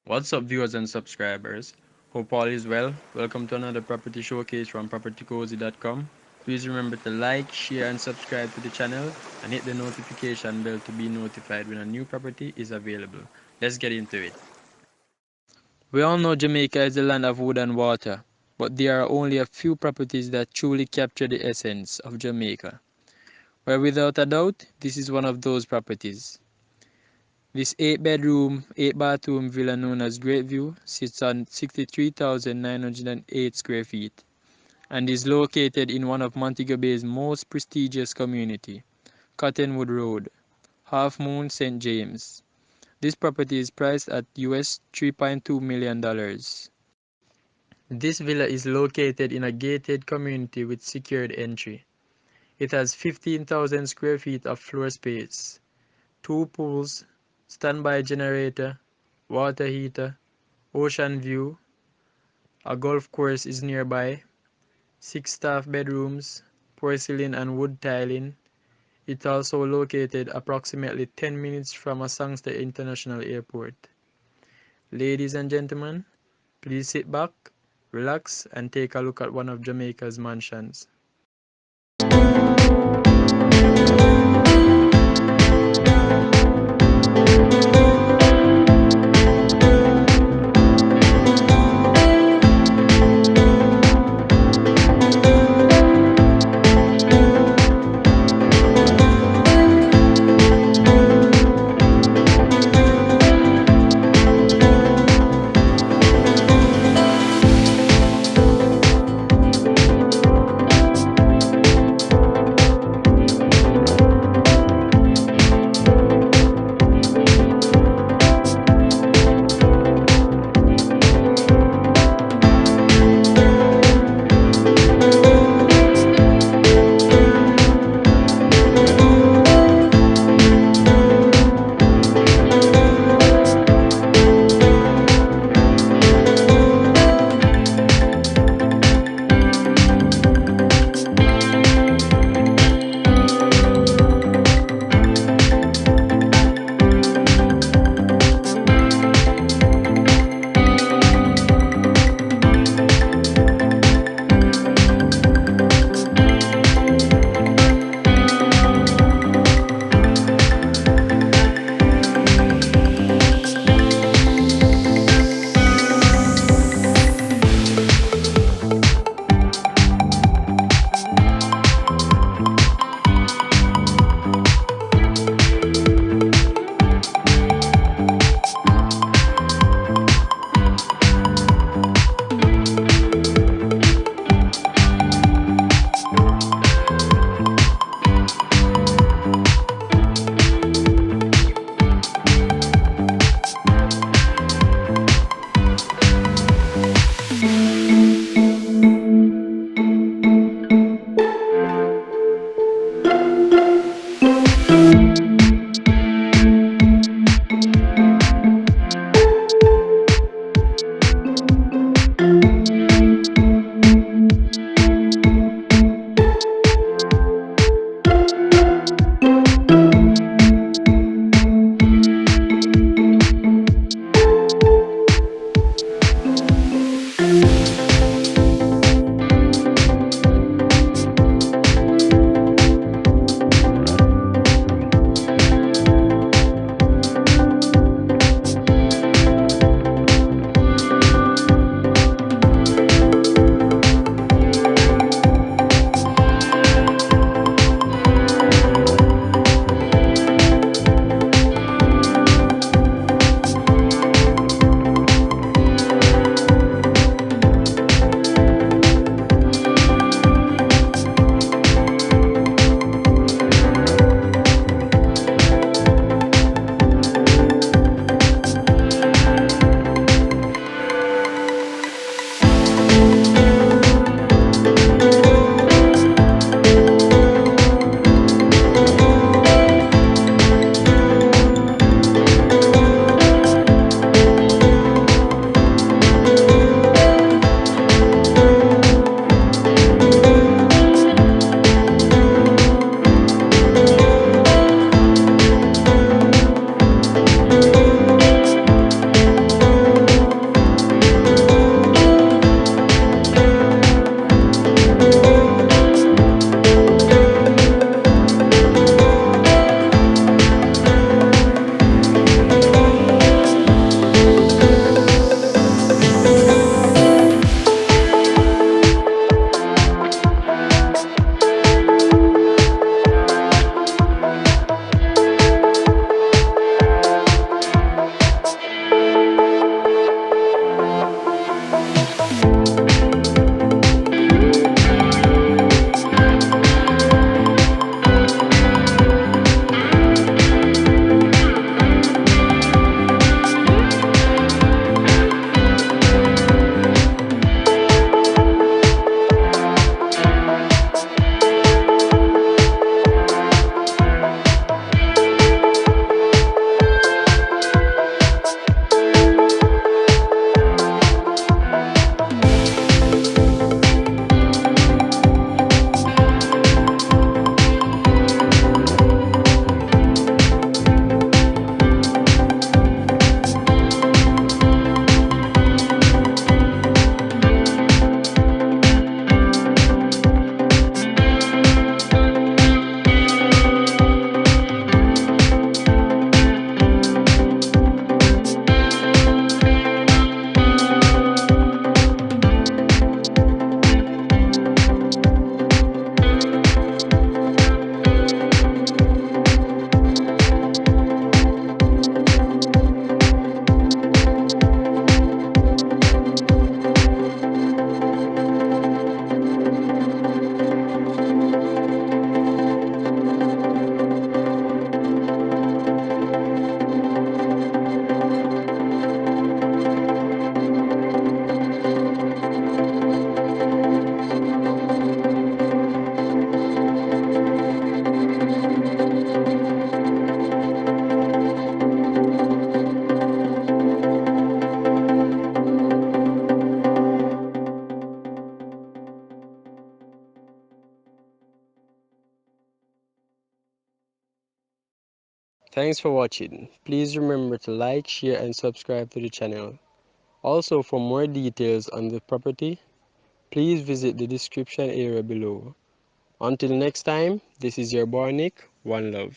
What's up, viewers and subscribers? Hope all is well. Welcome to another property showcase from PropertyCozy.com. Please remember to like, share, and subscribe to the channel and hit the notification bell to be notified when a new property is available. Let's get into it. We all know Jamaica is the land of wood and water, but there are only a few properties that truly capture the essence of Jamaica. Where without a doubt, this is one of those properties. This 8-bedroom, 8-bathroom villa known as Great View sits on 63,908 square feet and is located in one of Montego Bay's most prestigious community, Cottonwood Road, Half Moon, St. James. This property is priced at US $3.2 million. This villa is located in a gated community with secured entry. It has 15,000 square feet of floor space, two pools, standby generator, water heater, ocean view, a golf course is nearby, 6 staff bedrooms, porcelain and wood tiling. It's also located approximately 10 minutes from a Sangster International Airport. Ladies and gentlemen, please sit back, relax, and take a look at one of Jamaica's mansions. Thanks for watching. Please remember to like, share and subscribe to the channel. Also, for more details on the property, please visit the description area below. Until next time, this is your boy Nick. One love.